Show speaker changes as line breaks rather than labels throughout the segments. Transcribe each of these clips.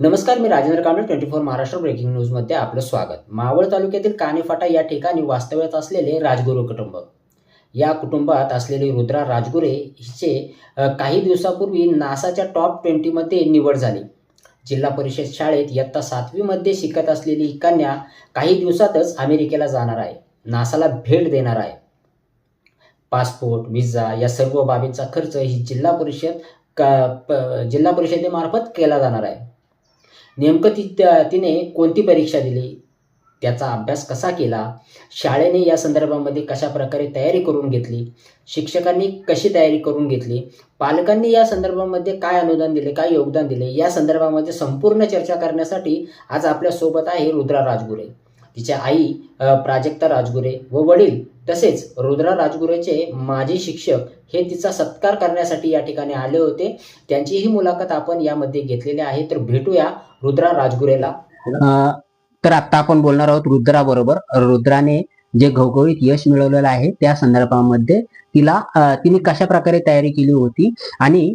नमस्कार, मी राजेंद्र कांबळे 24 महाराष्ट्र ब्रेकिंग न्यूजमध्ये आपलं स्वागत. मावळ तालुक्यातील कानेफाटा या ठिकाणी वास्तव्यात असलेले राजगुरू कुटुंब. या कुटुंबात असलेले रुद्रा राजगुरे हिचे काही दिवसापूर्वी नासाच्या टॉप 20मध्ये निवड झाली. जिल्हा परिषद शाळेत इयत्ता 7वी मध्ये शिकत असलेली ही कन्या काही दिवसातच अमेरिकेला जाणार आहे. नासाला भेट देणार आहे. पासपोर्ट, व्हिसा या सर्व बाबींचा खर्च ही जिल्हा परिषदेमार्फत केला जाणार आहे. नेमकं तिने कोणती परीक्षा दिली, त्याचा अभ्यास कसा केला, शाळेने या संदर्भामध्ये कशा प्रकारे तयारी करून घेतली, शिक्षकांनी कशी तयारी करून घेतली, पालकांनी या संदर्भामध्ये काय अनुदान दिले, काय योगदान दिले, या संदर्भामध्ये संपूर्ण चर्चा करण्यासाठी आज आपल्यासोबत आहे रुद्रा राजगुरे. तिच्या आई प्राजक्ता राजगुरे व वडील तसेच रुद्रा राजगुरेचे माजी शिक्षक हे तिचा सत्कार करण्यासाठी या ठिकाणी आले होते. त्यांची ही मुलाखत आपण यामध्ये घेतलेली आहे. तर भेटूया रुद्रा राजगुरेला.
तर आता आपण बोलणार आहोत रुद्रा बरोबर. रुद्राने जे घवघवीत यश मिळवलेलं आहे त्या संदर्भामध्ये तिने कशा प्रकारे तयारी केली होती आणि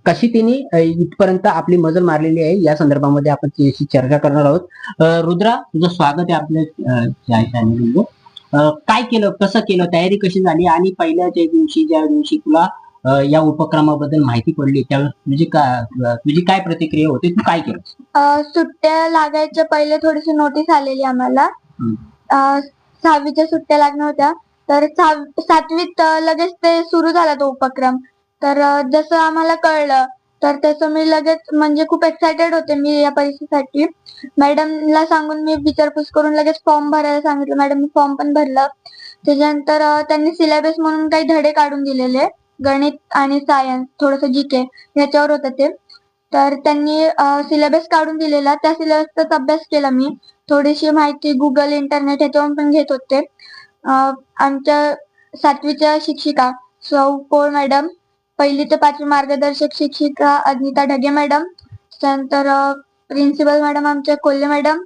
कशी तिने इथपर्यंत आपली मजल मारलेली आहे या संदर्भामध्ये आपण तिची चर्चा करणार आहोत. रुद्रा, तुझं स्वागत आहे आपल्या चॅनलमध्ये. काय केलं, कसं केलं, तयारी कशी झाली आणि पहिल्या ज्या दिवशी तुला या उपक्रमाबद्दल माहिती पडली त्यावेळेस तुझी काय प्रतिक्रिया होती, तू काय केलं?
सुट्ट्या लागायच्या पहिले थोडीशी नोटीस आलेली आम्हाला. 6वीच्या सुट्ट्या लागणार होत्या, तर 7वीत लगेच ते सुरू झाला तो उपक्रम. तर जसं आम्हाला कळलं तर तसं मी लगेच म्हणजे खूप एक्सायटेड होते मी या परीक्षेसाठी. मॅडमला सांगून मी विचारपूस करून लगेच फॉर्म भरायला सांगितलं. मॅडमनी फॉर्म पण भरलं. त्याच्यानंतर त्यांनी सिलेबस म्हणून काही धडे काढून दिलेले, गणित आणि सायन्स, थोडस जीके ह्याच्यावर होतं ते. तर त्यांनी सिलेबस काढून दिलेला, त्या सिलेबसचाच अभ्यास केला मी. थोडीशी माहिती गुगल, इंटरनेट ह्याच्यावरून पण घेत होते. आमच्या 7वीच्या शिक्षिका सौ पोळ मॅडम, 1ली ते 5वी मार्गदर्शक शिक्षिका अनिता ढगे मॅडम, त्यानंतर प्रिन्सिपल मॅडम आमच्या कोल्हे मॅडम,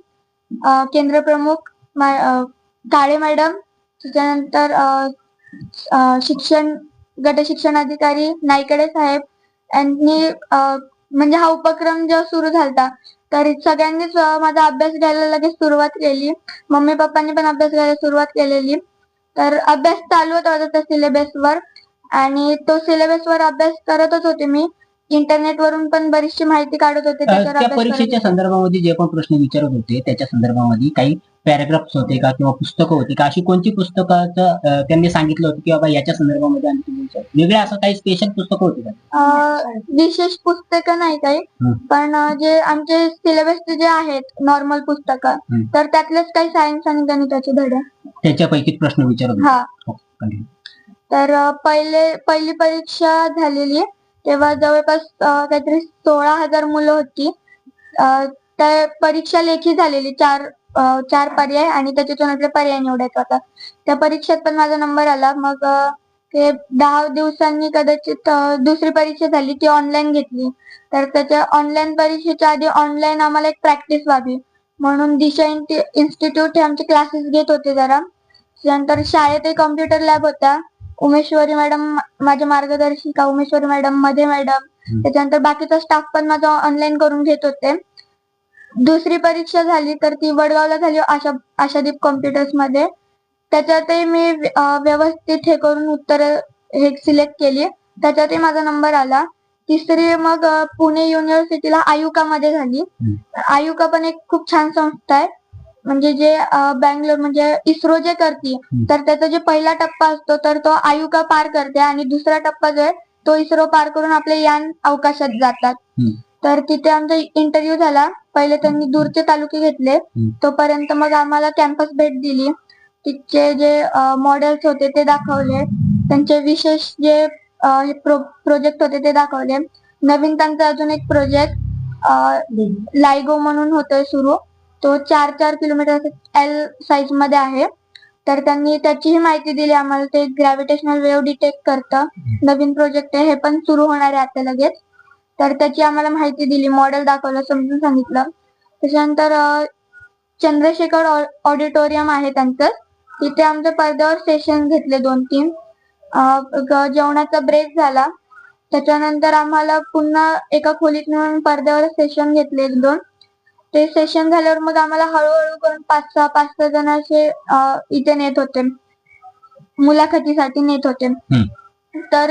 केंद्र प्रमुख काळे मॅडम, त्याच्यानंतर गट शिक्षण अधिकारी नाईकडे साहेब यांनी म्हणजे हा उपक्रम जेव्हा सुरू झाला तर सगळ्यांनीच माझा अभ्यास घ्यायला लगेच सुरुवात केली. मम्मी पप्पांनी पण अभ्यास घ्यायला सुरुवात केलेली. तर अभ्यास चालू होता माझा त्या सिलेबसवर आणि तो सिलेबसवर अभ्यास करतच होते मी. इंटरनेट वरून पण बरीचशी माहिती काढत होते.
त्या परीक्षेच्या संदर्भामध्ये जे पण प्रश्न विचारत होते त्याच्या संदर्भामध्ये काही पॅराग्राफ्स होते का किंवा पुस्तकं होती का, अशी कोणती पुस्तकाचं त्यांनी सांगितलं होतं की बाबा याच्या संदर्भामध्ये आणखी वेगळ्या असं काही स्पेशल पुस्तकं होती का?
विशेष पुस्तकं नाही काही, पण जे आमचे सिलेबस जे आहेत नॉर्मल पुस्तकं, तर त्यातलेच काही सायन्स आणि गणिताचे धडे
त्याच्यापैकी प्रश्न विचारत होते.
तर पहिली परीक्षा झालेली तेव्हा जवळपास काहीतरी 16,000 मुलं होती. त्या परीक्षा लेखी झालेली, चार पर्याय आणि त्याच्यातून आपले पर्याय निवडायचा होता. त्या परीक्षेत पण माझा नंबर आला. मग ते 10 दिवसांनी कदाचित दुसरी परीक्षा झाली, ती ऑनलाईन घेतली. तर त्याच्या ऑनलाईन परीक्षेच्या आधी ऑनलाईन आम्हाला एक प्रॅक्टिस व्हावी म्हणून दिशा इन्स्टिट्यूट हे आमचे क्लासेस घेत होते जरा. त्यानंतर शाळेतही कॉम्प्युटर लॅब होता. उमेश्वरी मॅडम माझ्या मार्गदर्शिका, उमेश्वरी मॅडम, मध्ये मॅडम, त्याच्यानंतर बाकीचा स्टाफ पण माझा ऑनलाईन करून घेत होते. दुसरी परीक्षा झाली तर ती वडगावला झाली, आशादीप कॉम्प्युटर्स मध्ये. त्याच्यातही मी व्यवस्थित हे करून उत्तर हे सिलेक्ट केली, त्याच्यातही माझा नंबर आला. तिसरी मग पुणे युनिव्हर्सिटीला आयुका मध्ये झाली. आयुका पण एक खूप छान संस्था आहे, म्हणजे जे बँगलोर म्हणजे इस्रो जे करते तर त्याचा जे पहिला टप्पा असतो तर तो आयुका पार करते आणि दुसरा टप्पा जो आहे तो इस्रो पार करून आपले यान अवकाशात जातात. तर तिथे आमचा इंटरव्ह्यू झाला. पहिले त्यांनी दूरचे तालुके घेतले, तोपर्यंत मग आम्हाला कॅम्पस भेट दिली. तिथचे जे मॉडेल्स होते ते दाखवले, त्यांचे विशेष जे प्रोजेक्ट होते ते दाखवले. नवीन त्यांचा अजून एक प्रोजेक्ट लायगो म्हणून होतोय सुरू, तो 4 किलोमीटर एल साईज मध्ये आहे. तर त्यांनी त्याचीही माहिती दिली आम्हाला. ते ग्रॅव्हिटेशनल वेव्ह डिटेक्ट करतं, नवीन प्रोजेक्ट आहे, हे पण सुरू होणार आहे आता लगेच. तर त्याची आम्हाला माहिती दिली, मॉडेल दाखवलं, समजून सांगितलं. त्याच्यानंतर चंद्रशेखर ऑडिटोरियम आहे त्यांचं, तिथे आमच्या पडद्यावर सेशन घेतले 2-3. जेवणाचा ब्रेक झाला त्याच्यानंतर आम्हाला पुन्हा एका खोलीत नेऊन पडद्यावर सेशन घेतले 1-2. ते सेशन झाल्यावर मग आम्हाला हळूहळू करून 5-6 जण असे इथे नेत होते, मुलाखतीसाठी नेत होते. तर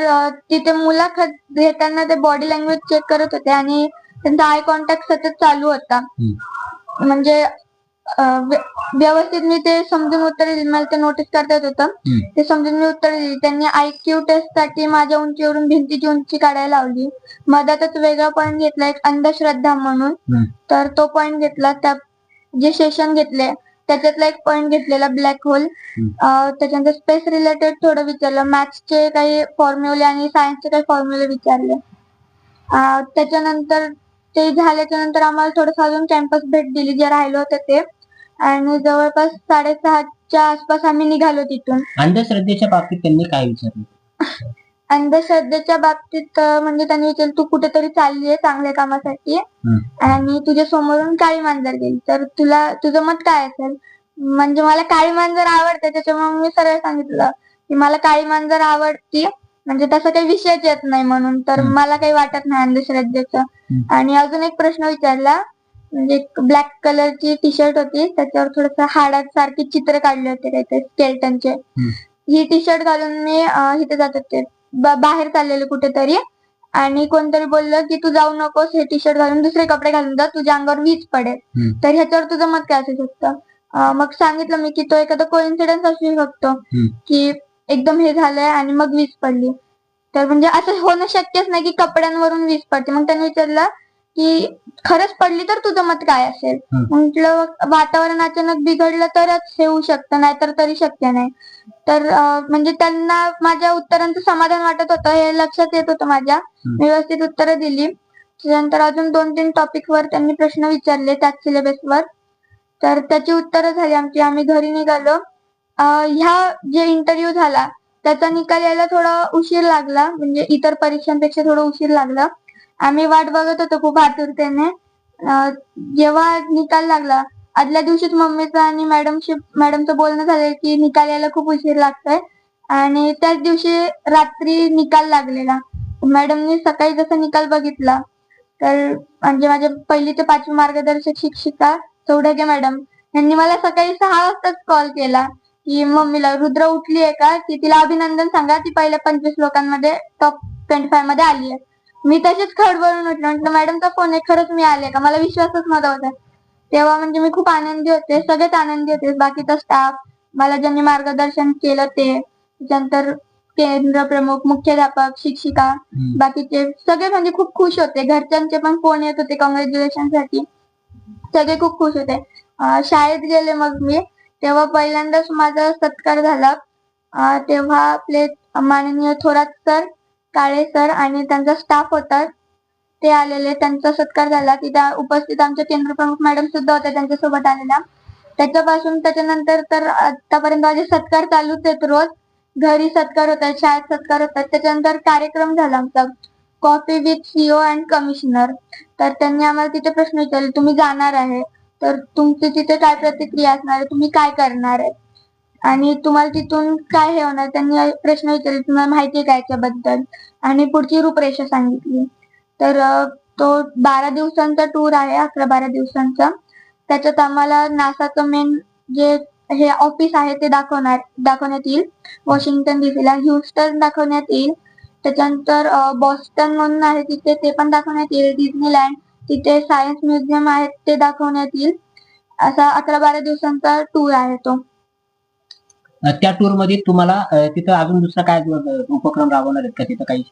तिथे मुलाखत घेताना ते बॉडी लँग्वेज चेक करत होते आणि त्यांचा आय कॉन्टॅक्ट सतत चालू होता. म्हणजे व्यवस्थित मी ते समजून उत्तरे दिली, मला ते नोटीस करता येत होतं. ते समजून मी उत्तरे दिली. त्यांनी IQ टेस्ट साठी माझ्या उंचीवरून भिंतीची उंची काढायला लावली. मधातच वेगळा पॉईंट घेतला एक अंधश्रद्धा म्हणून, तर तो पॉईंट घेतला. जे सेशन घेतले त्याच्यातला एक पॉईंट घेतलेला ब्लॅक होल. त्याच्यानंतर स्पेस रिलेटेड थोडं विचारलं, मॅथ्सचे काही फॉर्म्युले आणि सायन्सचे काही फॉर्म्युले विचारले. त्याच्यानंतर ते झाल्याच्या नंतर आम्हाला थोडंसं अजून कॅम्पस भेट दिली, जे राहिलं होतं ते. आणि जवळपास 6:30च्या आसपास आम्ही निघालो तिथून.
अंधश्रद्धेच्या बाबतीत त्यांनी काय विचारलं?
अंधश्रद्धेच्या बाबतीत म्हणजे त्यांनी विचारलं, तू कुठेतरी चालली आहे चांगल्या कामासाठी आणि तुझ्या समोरून काळी मांजर गेली, तर तुझं मत काय असेल? म्हणजे मला काळी मांजर आवडते, त्याच्यामुळे मी सरळ सांगितलं की मला काळी मांजर आवडती, म्हणजे तसा काही विषयच येत नाही म्हणून, तर मला काही वाटत नाही अंधश्रद्धेचं. आणि अजून एक प्रश्न विचारला, म्हणजे ब्लॅक कलरची टी शर्ट होती, त्याच्यावर थोडस हाडासारखे चित्र काढले होते काहीतरी स्केल्टनचे. ही टी शर्ट घालून मी इथे जात होते, बाहेर चाललेले कुठेतरी, आणि कोणतरी बोललं की तू जाऊ नकोस, हे टी शर्ट घालून दुसरे कपडे घालून जा, तुझ्या अंगावर वीज पडेल. तर ह्याच्यावर तुझं मत काय असू शकतं? मग सांगितलं मी की तो एखादा कोइन्सिडन्स असू शकतो, की एकदम हे झालंय आणि मग वीज पडली. तर म्हणजे असं होणं शक्यच नाही की कपड्यांवरून वीज पडते. मग त्यांनी विचारलं की खरंच पडली तर तुझं मत काय असेल? म्हटलं वातावरण अचानक बिघडलं तरच हे होऊ शकतं, नाहीतर तरी शक्य नाही. तर म्हणजे त्यांना माझ्या उत्तरांचं समाधान वाटत होतं, हे लक्षात येत होतं माझ्या. मी व्यवस्थित उत्तरं दिली. त्यानंतर अजून 2-3 टॉपिक वर त्यांनी प्रश्न विचारले त्याच सिलेबसवर, तर त्याची उत्तरं झाली आमची. आम्ही घरी निघालो. ह्या जे इंटरव्ह्यू झाला त्याचा निकाल यायला थोडा उशीर लागला, म्हणजे इतर परीक्षांपेक्षा थोडा उशीर लागला. आम्ही वाट बघत होतो खूप आतुरतेने. जेव्हा निकाल लागला आदल्या दिवशीच मम्मीचं आणि मॅडमचं बोलणं झालं की निकाल यायला खूप उशीर लागतोय, आणि त्याच दिवशी रात्री निकाल लागलेला. मॅडमनी सकाळी जसा निकाल बघितला, तर म्हणजे माझ्या 1ली ते 5वी मार्गदर्शक शिक्षिका चौढगे मॅडम यांनी मला सकाळी 6 वाजताच कॉल केला की मम्मीला, रुद्र उठली आहे का, की तिला अभिनंदन सांगा, ती पहिल्या 25 लोकांमध्ये टॉप 25 मध्ये आली आहे. मी तशीच खडबडून उठले. म्हटलं मॅडमचा फोन आहे, खरंच मी आले का? मला विश्वासच नव्हता होता. तेव्हा म्हणजे मी खूप आनंदी होते, सगळेच आनंदी होते, बाकीचा स्टाफ, मला ज्यांनी मार्गदर्शन केलं ते, त्यानंतर केंद्र प्रमुख, मुख्याध्यापक, शिक्षिका, बाकीचे सगळे म्हणजे खूप खुश होते. घरच्यांचे पण फोन येत होते कॉंग्रॅच्युलेशन साठी, सगळे खूप खुश होते. शाळेत गेले मग मी, तेव्हा पहिल्यांदाच माझा सत्कार झाला. तेव्हा आपले माननीय थोरात सर, काळे सर आणि त्यांचा स्टाफ होता, ते आलेले, त्यांचा सत्कार झाला. तिथे उपस्थित आमच्या केंद्र प्रमुख मॅडम सुद्धा होत्या त्यांच्यासोबत आलेल्या. त्याच्यानंतर तर आतापर्यंत माझे सत्कार चालूच आहेत रोज. घरी सत्कार होतात, शाळेत सत्कार होतात. त्याच्यानंतर कार्यक्रम झाला आमचा coffee with CO and commissioner. तर त्यांनी आम्हाला तिथे प्रश्न विचारले, तुम्ही जाणार आहे तर तुमची तिथे काय प्रतिक्रिया असणार आहे, तुम्ही काय करणार आहे आणि तुम्हाला तिथून काय हे होणार. त्यांनी प्रश्न विचारले, तुम्हाला माहिती आहे का याच्याबद्दल, आणि पुढची रूपरेषा सांगितली. तर तो 12 दिवसांचा टूर आहे, 11-12 दिवसांचा. त्याच्यात आम्हाला नासाचं मेन जे हे ऑफिस आहे ते दाखवण्यात येईल. वॉशिंग्टन डीसीला, ह्युस्टन दाखवण्यात येईल. त्याच्यानंतर बॉस्टन म्हणून आहे तिथे, ते पण दाखवण्यात येईल. डिस्नीलँड, तिथे सायन्स म्युझियम आहे ते दाखवण्यात येईल. असा 11-12 दिवसांचा टूर आहे तो.
त्या टूर मध्ये तुम्हाला तिथं अजून दुसरा काय उपक्रम राबवणार आहेत का तिथं काही?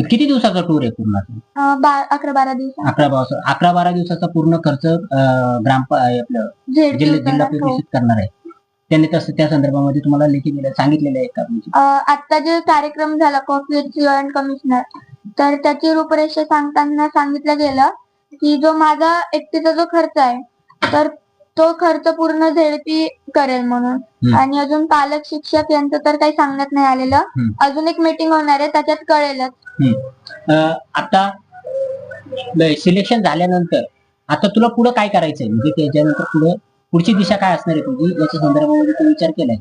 किती दिवसाचा टूर आहे पूर्ण?
11-12 दिवस.
11-12 दिवसाचा पूर्ण खर्च आपलं जिल्हा परिषद करणार आहे. त्यांनी तसं त्या संदर्भामध्ये तुम्हाला लेखी सांगितलेलं आहे का?
आता जे कार्यक्रम झाला coffee with CO and commissioner, तर त्याची रूपरेषा सांगताना सांगितलं गेलं की जो माझा एकटीचा जो खर्च आहे, तर तो खर्च पूर्ण झेडपी करेल म्हणून. आणि अजून पालक शिक्षक यांचं तर काही सांगण्यात नाही आलेलं. अजून एक मीटिंग होणार आहे, त्याच्यात कळेलच.
आता सिलेक्शन झाल्यानंतर आता तुला पुढे काय करायचंय, म्हणजे त्याच्यानंतर पुढची दिशा काय असणार आहे तुझी, याच्या संदर्भामध्ये तू विचार केलाय?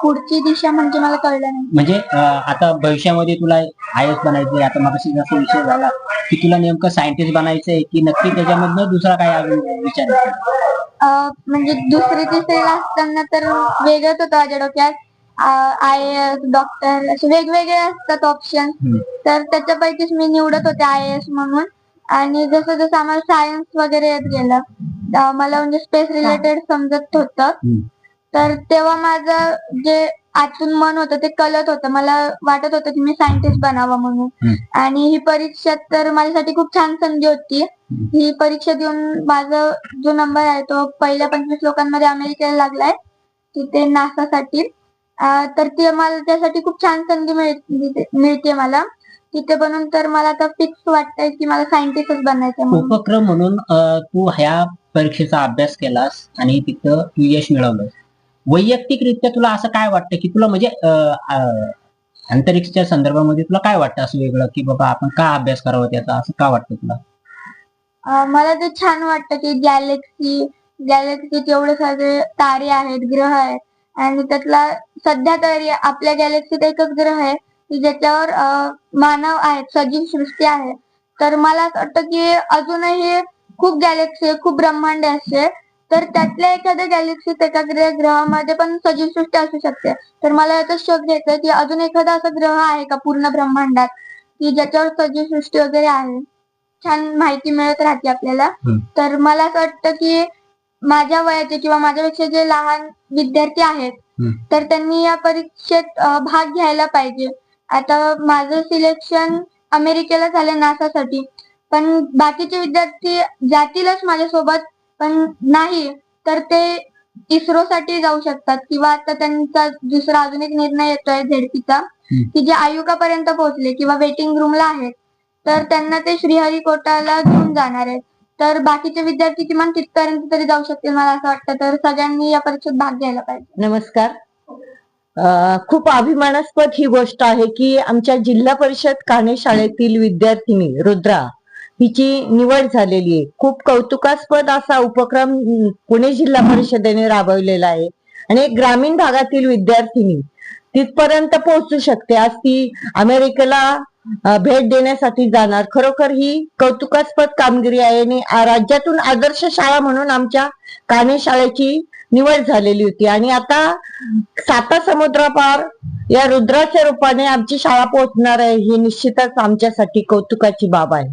पुढची दिशा म्हणजे मला कळलं नाही.
म्हणजे आता भविष्यामध्ये तुला आय एस बनायचंय, आता मगाशी जसा विषय झाला की तुला नेमकं सायंटिस्ट बनायचंय की नक्की त्याच्यामधनं दुसरा काय अजून विचार आहे?
म्हणजे दुसरी तिसरीला असताना तर वेगळंच होतं माझ्या डोक्यात. IAS, डॉक्टर असे वेगवेगळे असतात ऑप्शन. तर त्याच्यापैकीच मी निवडत होते IAS म्हणून. आणि जसं जसं आम्हाला सायन्स वगैरे येत गेलं, मला म्हणजे स्पेस रिलेटेड समजत होतं. तर तेव्हा माझं जे आतून मन होतं ते कळत होतं. मला वाटत होतं की मी सायंटिस्ट बनावं म्हणून. आणि ही परीक्षा तर माझ्यासाठी खूप छान संधी होती. ही परीक्षा देऊन माझा जो नंबर आहे तो पहिल्या 25 लोकांमध्ये अमेरिकेला लागलाय, तिथे नासासाठी. तर ती मला त्यासाठी खूप छान संधी मिळते मला तिथे बनून. तर मला आता फिक्स वाटतंय की मला सायंटिस्टच बनायचंय म्हणून.
उपक्रम म्हणून तू ह्या परीक्षेचा अभ्यास केलास आणि तिथं तू यश मिळवलं. वैयक्तिकरित्या तुला असं काय वाटतं की तुला म्हणजे अंतरिक्षच्या संदर्भामध्ये तुला काय वाटतं असं वेगळं की बाबा आपण का अभ्यास करावा त्याचा, असं का वाटतं तुला?
मला ते छान वाटतं की गॅलेक्सीत एवढे सगळे तारे आहेत, ग्रह आहेत. आणि त्यातला सध्या तरी आपल्या गॅलेक्सीत एकच ग्रह आहे की ज्याच्यावर मानव आहेत, सजीव सृष्टी आहे. तर मला असं वाटतं की अजूनही खूप गॅलेक्सी आहे, खूप ब्रह्मांड असते. तर त्यातल्या एखाद्या गॅलेक्सीत एखाद्या ग्रहामध्ये पण सजीव सृष्टी असू शकते. तर मला याचा शोध घ्यायचा की अजून एखादा असा ग्रह आहे का पूर्ण ब्रह्मांडात की ज्याच्यावर सजीव सृष्टी वगैरे आहे. छान माहिती मिळत राहते आपल्याला. तर मला असं वाटतं की माझ्या वयाचे किंवा माझ्यापेक्षा जे लहान विद्यार्थी आहेत, तर त्यांनी या परीक्षेत भाग घ्यायला पाहिजे. आता माझं सिलेक्शन अमेरिकेला झालं नासासाठी. पण बाकीचे विद्यार्थी जातीलच माझ्यासोबत, पण नाही तर ते इस्रोसाठी जाऊ शकतात. किंवा आता त्यांचा दुसरा अजून एक निर्णय येतोय झेडपीचा, की जे आयुकापर्यंत पोहोचले किंवा वेटिंग रूमला आहेत, तर त्यांना ते श्रीहरिकोटाला घेऊन जाणार आहेत. तर बाकीचे विद्यार्थी किमान तिथपर्यंत तरी जाऊ शकतील मला असं वाटतं. तर सगळ्यांनी या परीक्षेत भाग घ्यायला पाहिजे.
नमस्कार. खूप अभिमानास्पद ही गोष्ट आहे की आमच्या जिल्हा परिषद काणे शाळेतील विद्यार्थिनी रुद्रा हिची निवड झालेली आहे. खूप कौतुकास्पद असा उपक्रम पुणे जिल्हा परिषदेने राबवलेला आहे. आणि एक ग्रामीण भागातील विद्यार्थिनी तिथपर्यंत पोहोचू शकते. आज ती अमेरिकेला भेट देण्यासाठी जाणार. खरोखर ही कौतुकास्पद कामगिरी आहे. आणि राज्यातून आदर्श शाळा म्हणून आमच्या काणे शाळेची निवड झालेली होती. आणि आता 7 समुद्रापार या रुद्राच्या रूपाने आमची शाळा पोहोचणार आहे, ही निश्चितच आमच्यासाठी कौतुकाची बाब आहे.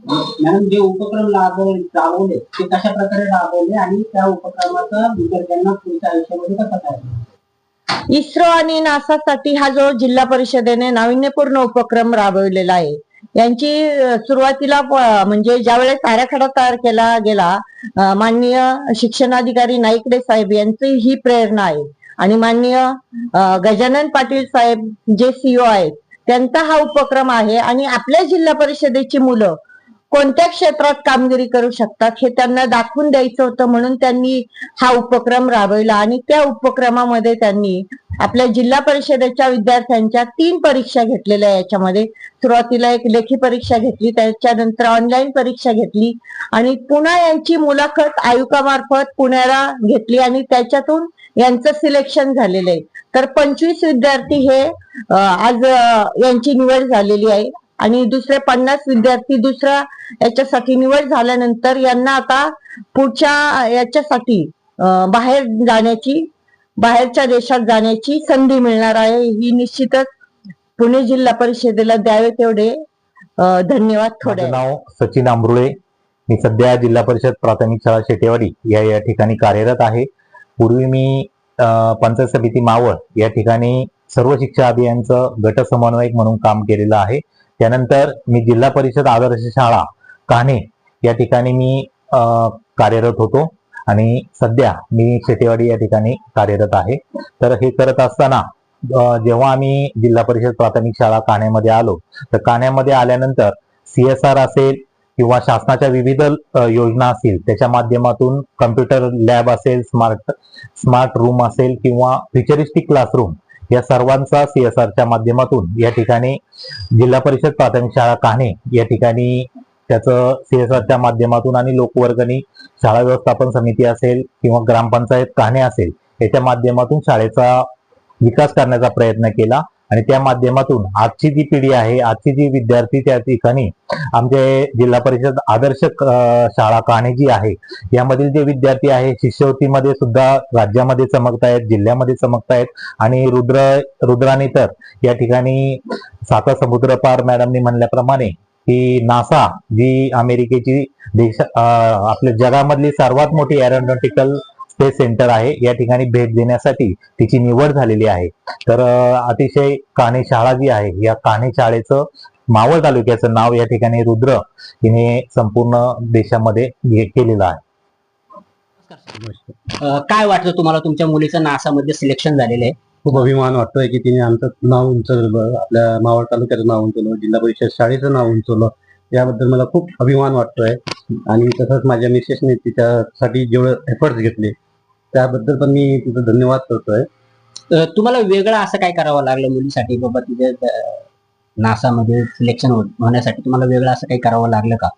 मॅडम, जे उपक्रम राबवले ते कशा प्रकारे राबवले आणि त्या उपक्रमाचा विद्यार्थ्यांना पुढच्या आयुष्यामध्ये कसा काय?
इस्रो आणि नासासाठी हा जो जिल्हा परिषदेने नाविन्यपूर्ण उपक्रम राबवलेला आहे, यांची सुरुवातीला म्हणजे ज्यावेळेस आराखडा तयार केला गेला, माननीय शिक्षणाधिकारी नाईकडे साहेब यांची ही प्रेरणा आहे. आणि माननीय गजानन पाटील साहेब जे CEO आहेत त्यांचा हा उपक्रम आहे. आणि आपल्या जिल्हा परिषदेची मुलं कोणत्या क्षेत्रात कामगिरी करू शकतात हे त्यांना दाखवून द्यायचं होतं, म्हणून त्यांनी हा उपक्रम राबवला. आणि त्या उपक्रमामध्ये त्यांनी आपल्या जिल्हा परिषदेच्या विद्यार्थ्यांच्या 3 परीक्षा घेतलेल्या. याच्यामध्ये सुरुवातीला एक लेखी परीक्षा घेतली, त्याच्यानंतर ऑनलाईन परीक्षा घेतली आणि पुन्हा यांची मुलाखत आयुकामार्फत पुण्याला घेतली आणि त्याच्यातून यांचं सिलेक्शन झालेलं आहे. तर 25 विद्यार्थी हे आज यांची निवड झालेली आहे. आणि दुसरे 50 विद्यार्थी दुसऱ्या याच्यासाठी निवड झाल्यानंतर यांना आता पुढच्या याच्यासाठी बाहेरच्या देशात जाण्याची संधी मिळणार आहे. ही निश्चितच पुणे जिल्हा परिषदेला द्यावे तेवढे धन्यवाद.
माझं नाव सचिन आंबरुळे. मी सध्या जिल्हा परिषद प्राथमिक शाळा शेटेवाडी या ठिकाणी कार्यरत आहे. पूर्वी मी पंचायत समिती मावळ या ठिकाणी सर्व शिक्षा अभियानचं गट समन्वयक म्हणून काम केलेलं आहे. त्यानंतर मी जिल्हा परिषद आदर्श शाळा कान्हे या ठिकाणी मी कार्यरत होतो आणि सध्या मी शेटेवाडी या ठिकाणी कार्यरत आहे. तर हे करत असताना जेव्हा आम्ही जिल्हा परिषद प्राथमिक शाळा कान्ह्यामध्ये आलो, तर कान्ह्यामध्ये आल्यानंतर CSR असेल किंवा शासनाच्या विविध योजना असतील त्याच्या माध्यमातून कम्प्युटर लॅब असेल, स्मार्ट रूम असेल किंवा फ्युचरिस्टिक क्लासरूम या सर्वांचा CSRच्या माध्यमातून या ठिकाणी जिल्हा परिषद प्राथमिक शाळा कान्हे या ठिकाणी त्याचं CSRच्या माध्यमातून आणि लोकवर्गणी शाळा व्यवस्थापन समिती असेल किंवा ग्रामपंचायत कान्हे असेल याच्या माध्यमातून शाळेचा विकास करण्याचा प्रयत्न केला आणि त्या माध्यमातून आजची जी पिढी आहे, आजची जी विद्यार्थी त्या ठिकाणी आमचे जिल्हा परिषद आदर्श शाळा काणे जी आहे, यामधील जे विद्यार्थी आहे शिष्यवृत्तीमध्ये सुद्धा राज्यामध्ये चमकतायत, जिल्ह्यामध्ये चमकतायत आणि रुद्राने तर या ठिकाणी साता समुद्र पार मॅडमनी म्हणल्याप्रमाणे की नासा जी अमेरिकेची आपल्या जगामधली सर्वात मोठी एरोनॉटिकल स्पेस सेंटर आहे, या ठिकाणी भेट देण्यासाठी तिची निवड झालेली आहे. तर अतिशय काणे शाळा जी आहे, या काणे शाळेचं मावळ तालुक्याचं नाव या ठिकाणी रुद्र हिने संपूर्ण देशामध्ये केलेलं आहे.
काय वाटतं तुम्हाला, तुमच्या मुलीचं नासामध्ये सिलेक्शन झालेलं आहे?
खूप अभिमान वाटतोय की तिने आमचं नाव उंचवलं, आपल्या मावळ तालुक्याचं नाव उंचवलं, जिल्हा परिषद शाळेचं नाव उंचवलं. याबद्दल मला खूप अभिमान वाटतोय आणि तसंच माझ्या मिसेसने तिच्यासाठी जेवढे एफर्ट्स घेतले त्याबद्दल पण मी तिचं धन्यवाद करतोय.
तुम्हाला वेगळं असं काय करावं लागलं मुलीसाठी, बाबा तिथे नासामध्ये सिलेक्शन होण्यासाठी तुम्हाला वेगळं असं काही करावं लागलं का?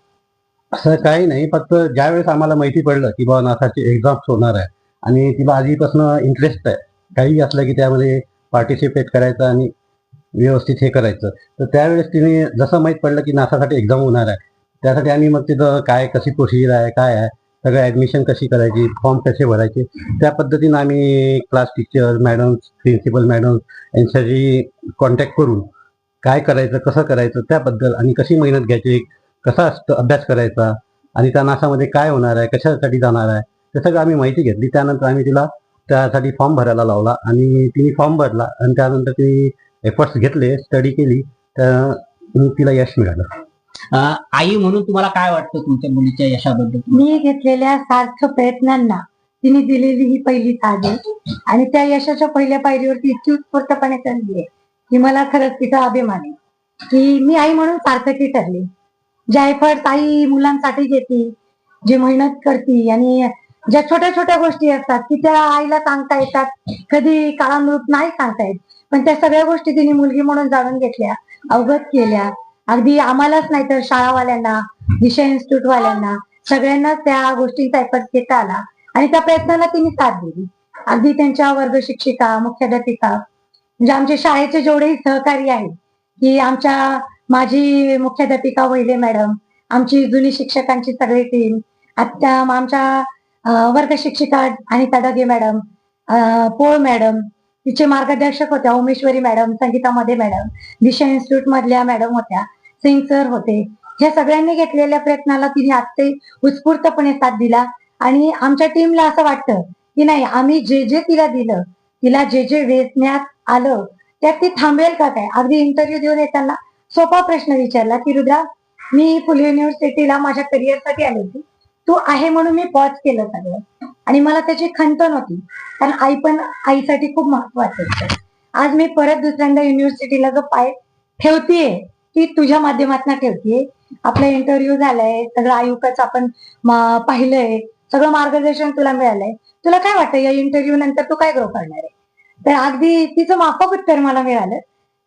असं काही नाही, फक्त ज्यावेळेस आम्हाला माहिती पडलं की बाबा नासाची एक्झाम्स होणार आहे आणि तिला आधीपासून इंटरेस्ट आहे, काही असलं की त्यामध्ये पार्टिसिपेट करायचं आणि व्यवस्थित हे करायचं, तर त्यावेळेस तिने जसं माहीत पडलं की नासासाठी एक्झाम होणार आहे, त्यासाठी आम्ही मग तिथं काय कशी प्रोसिजर आहे, काय आहे, सगळं ऍडमिशन कशी करायची, फॉर्म कसे भरायचे, त्या पद्धतीनं आम्ही class teacher madam, principal madam यांच्याशी कॉन्टॅक्ट करून काय करायचं, कसं करायचं त्याबद्दल आणि कशी मेहनत घ्यायची, कसा अभ्यास करायचा आणि त्या नासामध्ये काय होणार आहे, कशासाठी जाणार आहे, ते सगळं आम्ही माहिती घेतली. त्यानंतर आम्ही तिला त्यासाठी फॉर्म भरायला लावला आणि तिने फॉर्म भरला आणि त्यानंतर तिने एफर्ट्स घेतले, स्टडी केली, तर तिला यश मिळालं.
आई म्हणून तुम्हाला काय वाटतं तुमच्या मुलीच्या यशाबद्दल?
मी घेतलेल्या सार्थ प्रयत्नांना तिने दिलेली ही पहिली साथ आहे आणि त्या यशाच्या पहिल्या पायरीवरती इतकी उत्स्फूर्तपणे चालली आहे की मला खरंच तिचा अभिमान आहे की मी आई म्हणून सार्थकी ठरली. ज्या एफर्ट आई मुलांसाठी घेते, जी मेहनत करते आणि ज्या छोट्या छोट्या गोष्टी असतात की त्या आईला सांगता येतात, कधी काळानुरूप नाही सांगता येत, पण त्या सगळ्या गोष्टी तिने मुलगी म्हणून जाणून घेतल्या, अवगत केल्या. अगदी आम्हालाच नाही तर शाळावाल्यांना, दिशा इन्स्टिट्यूट वाल्यांना सगळ्यांना त्या गोष्टींचा एफर्ट घेता आला आणि त्या प्रयत्नाला तिने साथ दिली. अगदी त्यांच्या वर्ग शिक्षिका, मुख्याध्यापिका, म्हणजे आमच्या शाळेचे जेवढेही सहकारी आहेत की आमच्या माझी मुख्याध्यापिका वहिले मॅडम, आमची जुनी शिक्षकांची सगळी टीम, आता आमच्या वर्ग शिक्षिका अनिता डगे मॅडम, पोळ मॅडम, तिचे मार्गदर्शक होत्या उमेश्वरी मॅडम, संगीता मध्ये मॅडम, दिशा इन्स्टिट्यूट मधल्या मॅडम होत्या, सिंग सर होते. ह्या सगळ्यांनी घेतलेल्या प्रयत्नाला तिने आत्ते उत्स्फूर्तपणे साथ दिला आणि आमच्या टीमला असं वाटतं की नाही, आम्ही जे जे तिला दिलं, तिला जे जे वेचण्यात आलं त्यात ती थांबेल का काय. अगदी इंटरव्ह्यू देऊन येताना सोपा प्रश्न विचारला की रुद्रा, मी फुले युनिव्हर्सिटीला माझ्या करिअरसाठी आली होती, तू आहे म्हणून मी पॉज केलं सगळं आणि मला त्याची खंत नव्हती, कारण आई पण आईसाठी खूप महत्वाचं असतं. आज मी परत दुसऱ्यांदा युनिव्हर्सिटीला जो पाय ठेवतीये ती तुझ्या माध्यमातून ठेवतीये. आपला इंटरव्ह्यू झालाय, सगळं आयुकाच आपण पाहिलंय, सगळं मार्गदर्शन तुला मिळालंय. तुला काय वाटतं या इंटरव्ह्यू नंतर तू काय ग्रो करणार आहे? तर अगदी तिचं माफक उत्तर मला मिळालं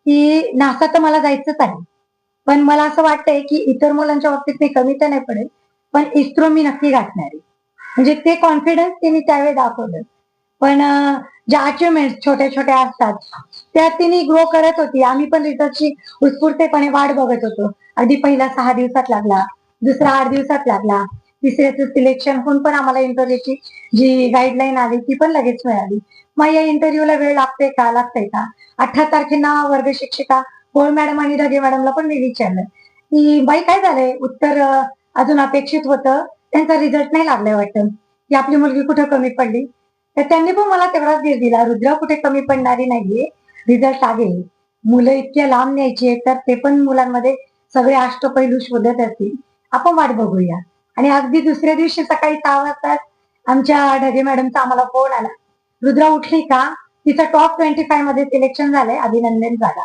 की नासा तर मला जायचंच आहे, पण मला असं वाटतंय की इतर मुलांच्या बाबतीत मी कमी तर नाही पडेल, पण इस्रो मी नक्की गाठणार आहे. म्हणजे ते कॉन्फिडन्स तिने त्यावेळी दाखवलं. पण ज्या अचिव्हमेंट छोट्या छोट्या असतात त्या तिने ग्रो करत होती. आम्ही पण रिसर्चची उत्स्फूर्तपणे वाट बघत होतो. अगदी पहिला 6 दिवसात लागला, दुसरा 8 दिवसात लागला, तिसऱ्याचं सिलेक्शन होऊन पण आम्हाला इंटरव्ह्यूची जी गाईडलाईन आली ती पण लगेच मिळाली. मग या इंटरव्ह्यूला वेळ लागतोय का? 18 तारखेला वर्ग शिक्षिका पोळ मॅडम आणि ढगे मॅडमला पण मी विचारलं की बाई काय झालंय, उत्तर अजून अपेक्षित होतं, त्यांचा रिझल्ट नाही लागलाय वाटतं, की आपली मुलगी कुठं कमी पडली. तर त्यांनी पण मला तेवढाच धीर दिला, रुद्रा कुठे कमी पडणारी नाहीये, रिझल्ट लागेल. मुलं इतक्या लांब न्यायची तर ते पण मुलांमध्ये सगळे अष्टपैलू शोधत असतील, आपण वाट बघूया. आणि अगदी दुसऱ्या दिवशी सकाळी 6 वाजता आमच्या ढगे मॅडमचा आम्हाला फोन आला, रुद्रा उठली का, तिचं टॉप 25 मध्ये सिलेक्शन झालंय, अभिनंदन झाला.